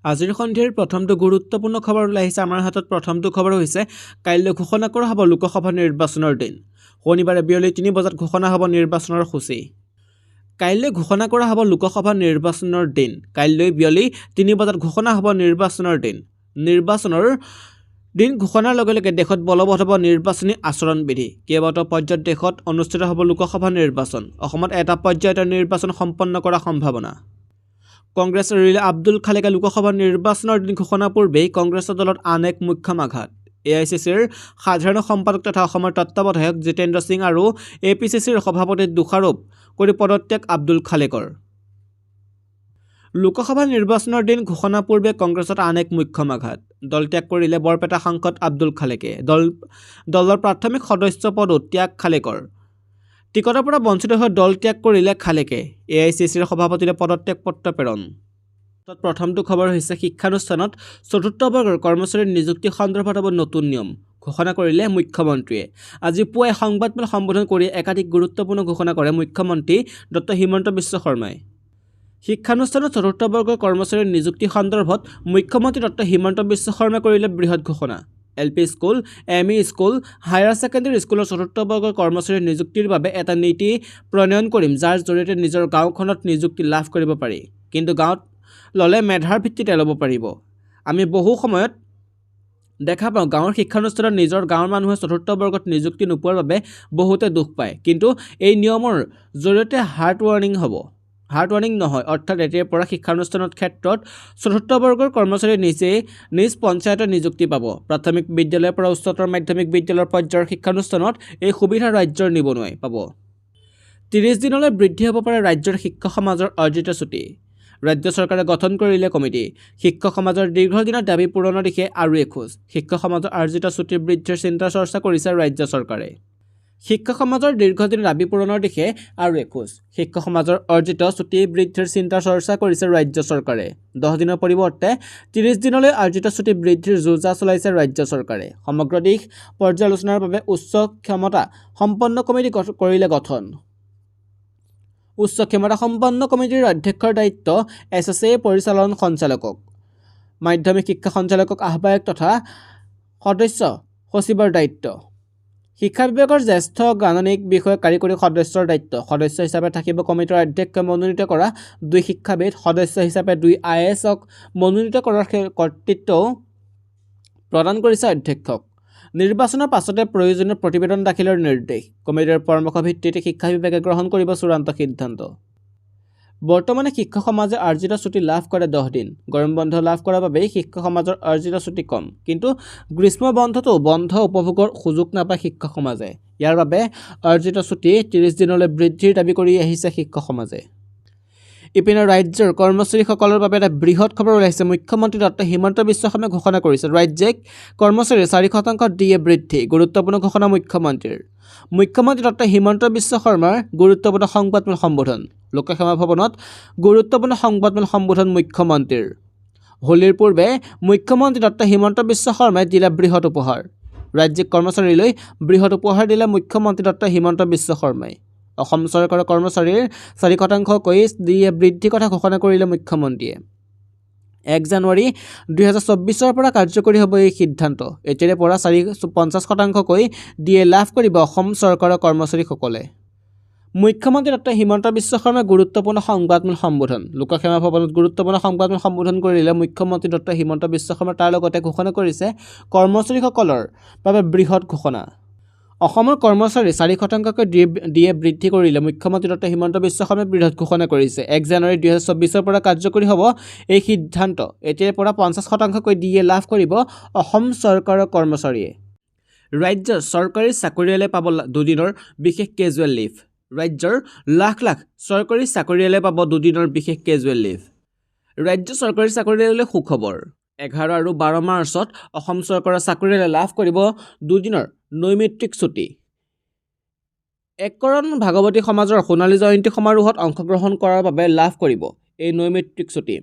আজিৰ সন্ধিয়াৰ প্ৰথমটো গুৰুত্বপূৰ্ণ খবৰ ওলাই আহিছে আমাৰ হাতত। প্ৰথমটো খবৰ হৈছে কাইলৈ ঘোষণা কৰা হ'ব লোকসভা নিৰ্বাচনৰ দিন। শনিবাৰে বিয়লি 3 বজাত ঘোষণা হ'ব নিৰ্বাচনৰ সূচী। কাইলৈ ঘোষণা কৰা হ'ব লোকসভা নিৰ্বাচনৰ দিন। কাইলৈ বিয়লি 3 বজাত ঘোষণা হ'ব নিৰ্বাচনৰ দিন। নিৰ্বাচনৰ দিন ঘোষণাৰ লগে লগে দেশত বলবৎ হ'ব নিৰ্বাচনী আচৰণবিধি। কেইবাটাও পৰ্যায়ত দেশত অনুষ্ঠিত হ'ব লোকসভা নিৰ্বাচন। অসমত এটা পৰ্যায়ত নিৰ্বাচন সম্পন্ন কৰাৰ সম্ভাৱনা। কংগ্ৰেছ এৰিলে আব্দুল খালেকে লোকসভা নিৰ্বাচনৰ দিন ঘোষণাৰ পূৰ্বেই কংগ্ৰেছৰ দলত আন এক মুখ্য আঘাত। AICCৰ সাধাৰণ সম্পাদক তথা অসমৰ তত্ত্বাৱধায়ক জিতেন্দ্ৰ সিং আৰু APCCৰ সভাপতিক দোষাৰোপ কৰি পদত্যাগ আব্দুল খালেকৰ। লোকসভা নিৰ্বাচনৰ দিন ঘোষণাৰ পূৰ্বে কংগ্ৰেছত আন এক মুখ্য আঘাত। দল ত্যাগ কৰিলে বৰপেটা সাংসদ আব্দুল খালেকে। দলৰ প্ৰাথমিক সদস্য পদো ত্যাগ খালেকৰ। টিকটৰ পৰা বঞ্চিত হৈ দল ত্যাগ কৰিলে খালেকে। AICCৰ সভাপতিলৈ পদত্যাগ পত্ৰ প্ৰেৰণ। প্ৰথমটো খবৰ হৈছে শিক্ষানুষ্ঠানত চতুৰ্থ বৰ্গৰ কৰ্মচাৰীৰ নিযুক্তি সন্দৰ্ভত হ'ব নতুন নিয়ম ঘোষণা কৰিলে মুখ্যমন্ত্ৰীয়ে। আজি পুৱাই সংবাদমেল সম্বোধন কৰি একাধিক গুৰুত্বপূৰ্ণ ঘোষণা কৰে মুখ্যমন্ত্ৰী ডক্টৰ হিমন্ত বিশ্ব শৰ্মাই। শিক্ষানুষ্ঠানত চতুৰ্থ বৰ্গৰ কৰ্মচাৰীৰ নিযুক্তি সন্দৰ্ভত মুখ্যমন্ত্ৰী ডক্টৰ হিমন্ত বিশ্ব শৰ্মাই কৰিলে বৃহৎ ঘোষণা। LP school, ME school, higher secondary স্কুলৰ চতুৰ্থ বৰ্গৰ কৰ্মচাৰীৰ নিযুক্তিৰ বাবে এটা নীতি প্ৰণয়ন কৰিম, যাৰ জৰিয়তে নিজৰ গাঁওখনত নিযুক্তি লাভ কৰিব পাৰি। কিন্তু গাঁৱত ল'লে মেধাৰ ভিত্তিতে ল'ব পাৰিব। আমি বহু সময়ত দেখা পাওঁ গাঁৱৰ শিক্ষানুষ্ঠানত নিজৰ গাঁৱৰ মানুহে চতুৰ্থ বৰ্গত নিযুক্তি নোপোৱাৰ বাবে বহুতে দুখ পায়। কিন্তু এই নিয়মৰ জৰিয়তে হাৰ্ট ৱাৰ্নিং নহয়, অৰ্থাৎ এতিয়াৰ পৰা শিক্ষানুষ্ঠানৰ ক্ষেত্ৰত চতুৰ্থ বৰ্গৰ কৰ্মচাৰী নিজেই নিজ পঞ্চায়তৰ নিযুক্তি পাব। প্ৰাথমিক বিদ্যালয়ৰ পৰা উচ্চতৰ মাধ্যমিক বিদ্যালয়ৰ পৰ্যায়ৰ শিক্ষানুষ্ঠানত এই সুবিধা ৰাজ্যৰ নিবনুৱাই পাব। 30 দিনলৈ বৃদ্ধি হ'ব পাৰে ৰাজ্যৰ শিক্ষক সমাজৰ অৰ্জিত ছুটি। ৰাজ্য চৰকাৰে গঠন কৰিলে কমিটি। শিক্ষক সমাজৰ দীৰ্ঘদিনৰ দাবী পূৰণৰ দিশে আৰু এখোজ। শিক্ষক সমাজৰ অৰ্জিত ছুটি বৃদ্ধিৰ চিন্তা চৰ্চা কৰিছে ৰাজ্য চৰকাৰে। শিক্ষক সমাজৰ দীৰ্ঘদিনৰ দাবী পূৰণৰ দিশে আৰু এখোজ। শিক্ষক সমাজৰ অৰ্জিত ছুটি বৃদ্ধিৰ চিন্তা চৰ্চা কৰিছে ৰাজ্য চৰকাৰে। 10 দিনৰ পৰিৱৰ্তে 30 দিনলৈ অৰ্জিত ছুটি বৃদ্ধিৰ যোজা চলাইছে ৰাজ্য চৰকাৰে। সমগ্ৰ দিশ পৰ্যালোচনাৰ বাবে উচ্চ ক্ষমতা সম্পন্ন কমিটি কৰিলে গঠন। উচ্চ ক্ষমতা সম্পন্ন কমিটিৰ অধ্যক্ষৰ দায়িত্ব SSA পৰিচালন সঞ্চালকক, মাধ্যমিক শিক্ষা সঞ্চালকক আহ্বায়ক তথা সদস্য সচিবৰ দায়িত্ব। শিক্ষা বিভাগৰ জ্যেষ্ঠ গাণনিক বিষয়া কাৰিকৰী সদস্যৰ দায়িত্ব। সদস্য হিচাপে থাকিব কমিটিৰ অধ্যক্ষই মনোনীত কৰা 2 শিক্ষাবিদ। সদস্য হিচাপে 2 IASক মনোনীত কৰাৰ কৰ্তৃত্বও প্ৰদান কৰিছে অধ্যক্ষক। নিৰ্বাচনৰ পাছতে প্ৰয়োজনীয় প্ৰতিবেদন দাখিলৰ নিৰ্দেশ। কমিটিৰ পৰামৰ্শ ভিত্তিত শিক্ষা বিভাগে গ্ৰহণ কৰিব চূড়ান্ত সিদ্ধান্ত। বৰ্তমানে শিক্ষক সমাজে অৰ্জিত ছুটি লাভ কৰে 10 দিন। গৰম বন্ধ লাভ কৰাৰ বাবেই শিক্ষক সমাজৰ অৰ্জিত ছুটি কম। কিন্তু গ্ৰীষ্ম বন্ধতো বন্ধ উপভোগৰ সুযোগ নাপায় শিক্ষক সমাজে। ইয়াৰ বাবে অৰ্জিত ছুটি 30 দিনলৈ বৃদ্ধিৰ দাবী কৰি আহিছে শিক্ষক সমাজে। ইপিনে ৰাজ্যৰ কৰ্মচাৰীসকলৰ বাবে এটা বৃহৎ খবৰ ওলাইছে। মুখ্যমন্ত্ৰী ডক্টৰ হিমন্ত বিশ্ব শৰ্মাই ঘোষণা কৰিছে ৰাজ্যিক কৰ্মচাৰীৰ 4% DA বৃদ্ধি। গুৰুত্বপূৰ্ণ ঘোষণা মুখ্যমন্ত্ৰীৰ। মুখ্যমন্ত্ৰী ডক্টৰ হিমন্ত বিশ্ব শৰ্মাৰ গুৰুত্বপূৰ্ণ সংবাদমেল সম্বোধন। লোকসেৱা ভৱনত গুৰুত্বপূৰ্ণ সংবাদমেল সম্বোধন মুখ্যমন্ত্ৰীৰ। হোলীৰ পূৰ্বে মুখ্যমন্ত্ৰী ডক্টৰ হিমন্ত বিশ্ব শৰ্মাই দিলে বৃহৎ উপহাৰ। ৰাজ্যিক কৰ্মচাৰীলৈ বৃহৎ উপহাৰ দিলে মুখ্যমন্ত্ৰী ডক্টৰ হিমন্ত বিশ্ব শৰ্মাই। অসম চৰকাৰৰ কৰ্মচাৰীৰ 4%কৈ DA বৃদ্ধিৰ কথা ঘোষণা কৰিলে মুখ্যমন্ত্ৰীয়ে। 1 জানুৱাৰী 2024 পৰা কাৰ্যকৰী হ'ব এই সিদ্ধান্ত। এতিয়াৰে পৰা 50%কৈ DA লাভ কৰিব অসম চৰকাৰৰ কৰ্মচাৰীসকলে। মুখ্যমন্ত্ৰী ডক্টৰ হিমন্ত বিশ্ব শৰ্মাই গুৰুত্বপূৰ্ণ সংবাদমেল সম্বোধন। লোকসেৱা ভৱনত গুৰুত্বপূৰ্ণ সংবাদমেল সম্বোধন কৰিলে মুখ্যমন্ত্ৰী ডক্টৰ হিমন্ত বিশ্ব শৰ্মাই। তাৰ লগতে ঘোষণা কৰিছে কৰ্মচাৰীসকলৰ বাবে বৃহৎ ঘোষণা। অসমৰ কৰ্মচাৰী 4%কৈ DA বৃদ্ধি কৰিলে মুখ্যমন্ত্ৰী ডক্টৰ হিমন্ত বিশ্ব শৰ্মাই বৃহৎ ঘোষণা কৰিছে। 1 জানুৱাৰী 2024 পৰা কাৰ্যকৰী হ'ব এই সিদ্ধান্ত। এতিয়াৰ পৰা 50%কৈ DA লাভ কৰিব অসম চৰকাৰৰ কৰ্মচাৰীয়ে। ৰাজ্যৰ চৰকাৰী চাকৰিয়ালে পাব 2 দিনৰ বিশেষ কেজুৱেল লিভ। ৰাজ্যৰ লাখ লাখ চৰকাৰী চাকৰিয়ালে পাব 2 দিনৰ বিশেষ কেজুৱেল লিভ। ৰাজ্য চৰকাৰী চাকৰিয়াললৈ সুখবৰ। 11 আৰু 12 মাৰ্চত অসম চৰকাৰৰ চাকৰিয়ালে লাভ কৰিব 2 দিনৰ নৈমিত্তিক ছুটি। একৰণ ভাগৱতী সমাজৰ সোণালী জয়ন্তী সমাৰোহত অংশগ্ৰহণ কৰাৰ বাবে লাভ কৰিব এই নৈমিত্তিক ছুটি।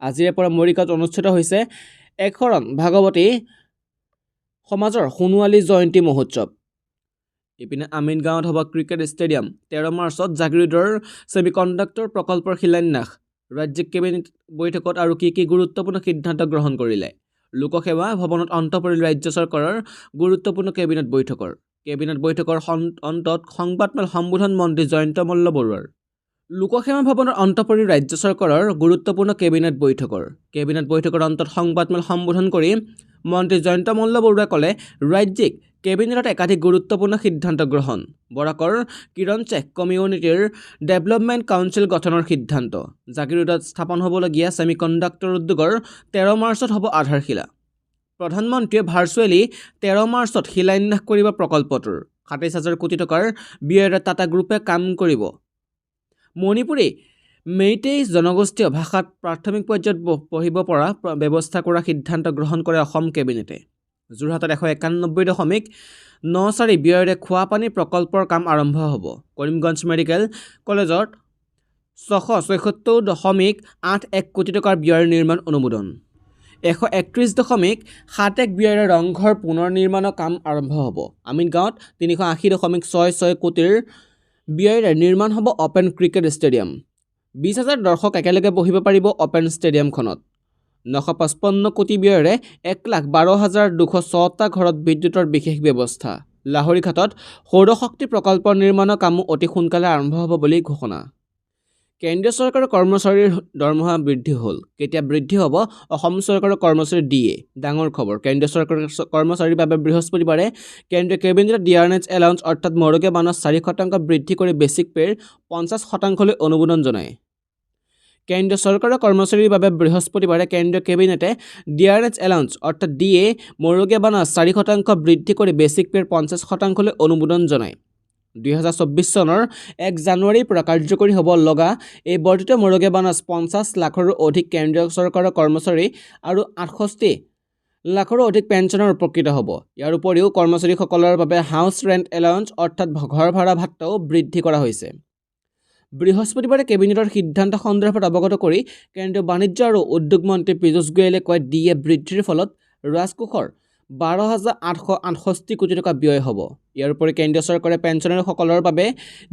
আজিৰে পৰা মৰিগাঁৱত অনুষ্ঠিত হৈছে একৰণ ভাগৱতী সমাজৰ সোণোৱালী জয়ন্তী মহোৎসৱ। ইপিনে আমিনগাঁৱত হ'ব ক্ৰিকেট ষ্টেডিয়াম। 13 মাৰ্চত জাগিৰোডৰ ছেমিকণ্ডাক্টৰ প্ৰকল্পৰ শিলান্যাস। ৰাজ্যিক কেবিনেট বৈঠকত আৰু কি গুৰুত্বপূৰ্ণ সিদ্ধান্ত গ্ৰহণ কৰিলে লোকসেৱা ভৱনত অন্ত পৰিল ৰাজ্য চৰকাৰৰ গুৰুত্বপূৰ্ণ কেবিনেট বৈঠকৰ অন্তত সংবাদমেল সম্বোধন মন্ত্ৰী জয়ন্ত মল্ল বৰুৱাৰ লোকসেৱা ভৱনৰ অন্ত পৰিল ৰাজ্য চৰকাৰৰ গুৰুত্বপূৰ্ণ কেবিনেট বৈঠকৰ অন্তত সংবাদমেল সম্বোধন কৰি মন্ত্ৰী জয়ন্ত মল্ল বৰুৱাই ক'লে ৰাজ্যিক কেবিনেটত একাধিক গুৰুত্বপূৰ্ণ সিদ্ধান্ত গ্ৰহণ বৰাকৰ কিৰণচেক কমিউনিটিৰ ডেভেলপমেণ্ট কাউন্সিল গঠনৰ সিদ্ধান্ত জাগিৰোডত স্থাপন হ'বলগীয়া ছেমিকণ্ডাক্টৰ উদ্যোগৰ 13 মাৰ্চত হ'ব আধাৰশিলা প্ৰধানমন্ত্ৰীয়ে ভাৰ্চুৱেলি 13 মাৰ্চত শিলান্যাস কৰিব প্ৰকল্পটোৰ 27,000 কোটি টকাৰ ব্যয়েৰে টাটা গ্ৰুপে কাম কৰিব মণিপুৰী মেইটেই জনগোষ্ঠীয় ভাষাত প্ৰাথমিক পৰ্যায়ত পঢ়িব পৰা ব্যৱস্থা কৰা সিদ্ধান্ত গ্ৰহণ কৰে অসম কেবিনেটে যোৰহাটত 191.94 ব্যয়েৰে খোৱাপানী প্ৰকল্পৰ কাম আৰম্ভ হ'ব কৰিমগঞ্জ মেডিকেল কলেজত 676.81 কোটি টকাৰ ব্যয়ৰ নিৰ্মাণ অনুমোদন 131.71 ব্যয়েৰে ৰংঘৰ পুনৰ নিৰ্মাণৰ কাম আৰম্ভ হ'ব আমিনগাঁৱত 380.66 কোটিৰ ব্যয়েৰে নিৰ্মাণ হ'ব অপেন ক্ৰিকেট ষ্টেডিয়াম 20,000 দৰ্শক একেলগে বহিব পাৰিব অপেন ষ্টেডিয়ামখনত 955 কোটি ব্যয়েৰে 1,12,206টা ঘৰত বিদ্যুতৰ বিশেষ ব্যৱস্থা লাহৰীঘাটত সৌৰশক্তি প্ৰকল্পৰ নিৰ্মাণৰ কামো অতি সোনকালে আৰম্ভ হ'ব বুলি ঘোষণা কেন্দ্ৰীয় চৰকাৰৰ কৰ্মচাৰীৰ দৰমহা বৃদ্ধি হ'ল কেতিয়া বৃদ্ধি হ'ব অসম চৰকাৰৰ কৰ্মচাৰী ডিএ ডাঙৰ খবৰ কেন্দ্ৰীয় চৰকাৰৰ কৰ্মচাৰীৰ বাবে বৃহস্পতিবাৰে কেন্দ্ৰীয় কেবিনেটে ডিআৰএছ এলাউন্স অৰ্থাৎ মৰগীয়া বানচ 4% বৃদ্ধি কৰি বেছিক পেৰ 50%লৈ অনুমোদন জনায় কেন্দ্ৰীয় চৰকাৰৰ কৰ্মচাৰীৰ বাবে বৃহস্পতিবাৰে কেন্দ্ৰীয় কেবিনেটে ডিআৰএছ এলাউন্স অৰ্থাৎ ডিএ মৰগীয়া বানচ 4% বৃদ্ধি কৰি বেছিক পেৰ 50%লৈ অনুমোদন জনায় 2024 চনৰ 1 জানুৱাৰীৰ পৰা কাৰ্যকৰী হ'ব লগা এই বৰ্ধিত মৰগীয়া বানচ 50 লাখৰো অধিক কেন্দ্ৰীয় চৰকাৰৰ কৰ্মচাৰী আৰু 68 লাখৰো অধিক পেঞ্চনৰ উপকৃত হ'ব ইয়াৰ উপৰিও কৰ্মচাৰীসকলৰ বাবে হাউচ ৰেণ্ট এলাউন্স অৰ্থাৎ ঘৰ ভাড়া ভাত্তাও বৃদ্ধি কৰা হৈছে বৃহস্পতিবাৰে কেবিনেটৰ সিদ্ধান্ত সন্দৰ্ভত অৱগত কৰি কেন্দ্ৰীয় বাণিজ্য আৰু উদ্যোগ মন্ত্ৰী পীযুষ গোয়েলে কয় ডিএ বৃদ্ধিৰ ফলত ৰাজকোষৰ 12,868 কোটি টকা ব্যয় হ'ব ইয়াৰ উপৰি কেন্দ্ৰীয় চৰকাৰে পেঞ্চনাৰসকলৰ বাবে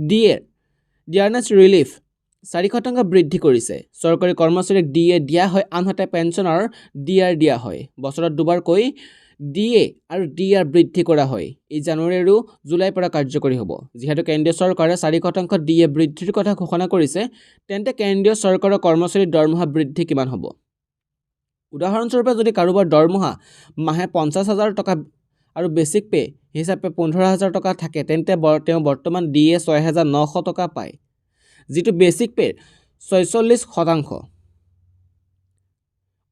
ডিআৰএছ ৰিলিফ 4% বৃদ্ধি কৰিছে চৰকাৰী কৰ্মচাৰীক ডিএ দিয়া হয় আনহাতে পেঞ্চনাৰ ডিআৰ দিয়া হয় বছৰত দুবাৰকৈ ডিএ আৰু ডিআৰ বৃদ্ধি কৰা হয় এই জানুৱাৰী আৰু জুলাইৰ পৰা কাৰ্যকৰী হ'ব যিহেতু কেন্দ্ৰীয় চৰকাৰে 4% ডিএ বৃদ্ধিৰ কথা ঘোষণা কৰিছে তেন্তে কেন্দ্ৰীয় চৰকাৰৰ কৰ্মচাৰীৰ দৰমহা বৃদ্ধি কিমান হ'ব উদাহৰণস্বৰূপে যদি কাৰোবাৰ দৰমহা মাহে 50,000 টকা আৰু বেছিক পে হিচাপে 15,000 টকা থাকে তেন্তে তেওঁ বৰ্তমান ডিএ 6,900 টকা পায় যিটো বেছিক পেৰ 46%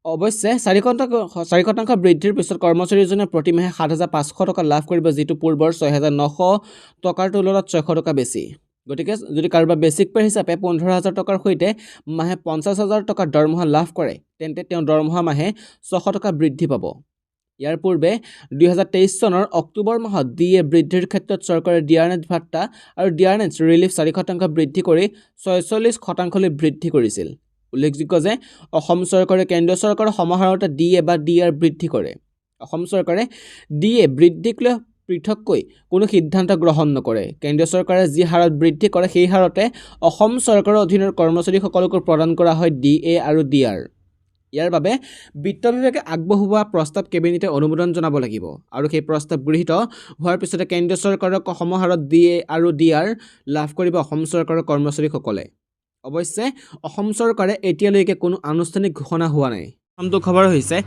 অৱশ্যে 4% বৃদ্ধিৰ পিছত কৰ্মচাৰীজনে প্ৰতিমাহে 7,500 টকা লাভ কৰিব যিটো পূৰ্বৰ 6,900 টকাৰ তুলনাত 600 টকা বেছি গতিকে যদি কাৰোবাৰ বেছিক পে হিচাপে 15,000 টকাৰ সৈতে মাহে 50,000 টকাৰ দৰমহা লাভ কৰে তেন্তে তেওঁ দৰমহা মাহে 600 টকা বৃদ্ধি পাব ইয়াৰ পূৰ্বে 2023 চনৰ অক্টোবৰ মাহত ডিএ বৃদ্ধিৰ ক্ষেত্ৰত চৰকাৰে ডিআৰএছ ভাত্তা আৰু ডিআৰএছ ৰিলিফ 4% বৃদ্ধি কৰি 46%লৈ বৃদ্ধি কৰিছিল উল্লেখযোগ্য যে অসম চৰকাৰে কেন্দ্ৰীয় চৰকাৰৰ সমাহাৰতে ডিএ বা ডিআৰ বৃদ্ধি কৰে অসম চৰকাৰে ডিএ বৃদ্ধিক লৈ পৃথককৈ কোনো সিদ্ধান্ত গ্ৰহণ নকৰে কেন্দ্ৰীয় চৰকাৰে যি হাৰত বৃদ্ধি কৰে সেই হাৰতে অসম চৰকাৰৰ অধীনৰ কৰ্মচাৰীসকলক প্ৰদান কৰা হয় ডিএ আৰু ডিআৰ ইয়াৰ বাবে বিত্ত বিভাগে আগবঢ়োৱা প্ৰস্তাৱ কেবিনেটে অনুমোদন জনাব লাগিব আৰু সেই প্ৰস্তাৱ গৃহীত হোৱাৰ পিছতে কেন্দ্ৰীয় চৰকাৰৰ সমাহাৰত ডিএ আৰু ডিআৰ লাভ কৰিব অসম চৰকাৰৰ কৰ্মচাৰীসকলে অৱশ্যে অসম চৰকাৰে এতিয়ালৈকে কোনো আনুষ্ঠানিক ঘোষণা হোৱা নাই প্ৰথমটো খবৰ হৈছে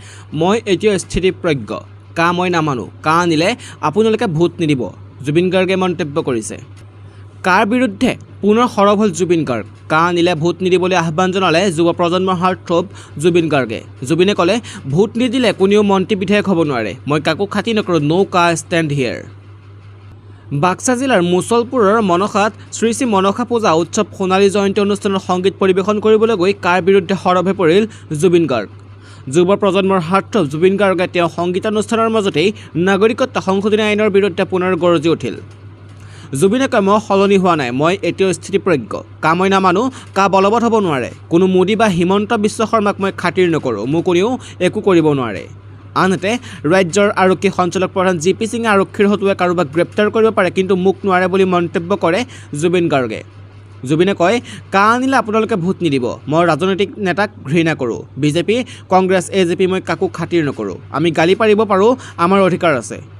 মই এতিয়া স্থিতিপ্ৰজ্ঞ কা মই নামানো কা আনিলে আপোনালোকে ভোট নিদিব জুবিন গাৰ্গে মন্তব্য কৰিছে কাৰ বিৰুদ্ধে পুনৰ সৰব হ'ল জুবিন গাৰ্গ কা আনিলে ভোট নিদিবলৈ আহ্বান জনালে যুৱ প্ৰজন্মৰ হাৰ্টথ্ৰব জুবিন গাৰ্গে জুবিনে ক'লে ভোট নিদিলে কোনেও মন্ত্ৰী বিধায়ক হ'ব নোৱাৰে মই কাকো খাতি নকৰোঁ ন' কা ষ্টেণ্ড হিয়াৰ বাক্সা জিলাৰ মুছলপুৰৰ মনসাত শ্ৰী শ্ৰী মনসা পূজা উৎসৱ সোণালী জয়ন্তী অনুষ্ঠানত সংগীত পৰিৱেশন কৰিবলৈ গৈ কাৰ বিৰুদ্ধে সৰব হৈ পৰিল জুবিন গাৰ্গ যুৱ প্ৰজন্মৰ হাৰ্টথ্ৰব জুবিন গাৰ্গে তেওঁ সংগীতানুষ্ঠানৰ মাজতেই নাগৰিকত্ব সংশোধনী আইনৰ বিৰুদ্ধে পুনৰ গৰজি উঠিল জুবিনে কয় মই সলনি হোৱা নাই মই এতিয়াও স্থিতিপ্ৰজ্ঞ কা মই নামানো কা বলবৎ হ'ব নোৱাৰে কোনো মোদী বা হিমন্ত বিশ্ব শৰ্মাক মই খাতিৰ নকৰোঁ মোক কোনেও একো কৰিব নোৱাৰে আনহাতে ৰাজ্যৰ আৰক্ষী সঞ্চালক প্ৰধান জি.পি. সিঙে আৰক্ষীৰ হতুৱাই কাৰোবাক গ্ৰেপ্তাৰ কৰিব পাৰে কিন্তু মোক নোৱাৰে বুলি মন্তব্য কৰে জুবিন গাৰ্গে জুবিনে কয়, কা আনিলে আপোনালোকে ভোট নিদিব। মই ৰাজনৈতিক নেতাক ঘৃণা কৰোঁ। বিজেপি, কংগ্ৰেছ, AJP মই কাকো খাতিৰ নকৰোঁ। আমি গালি পাৰিব পাৰোঁ, আমাৰ অধিকাৰ আছে।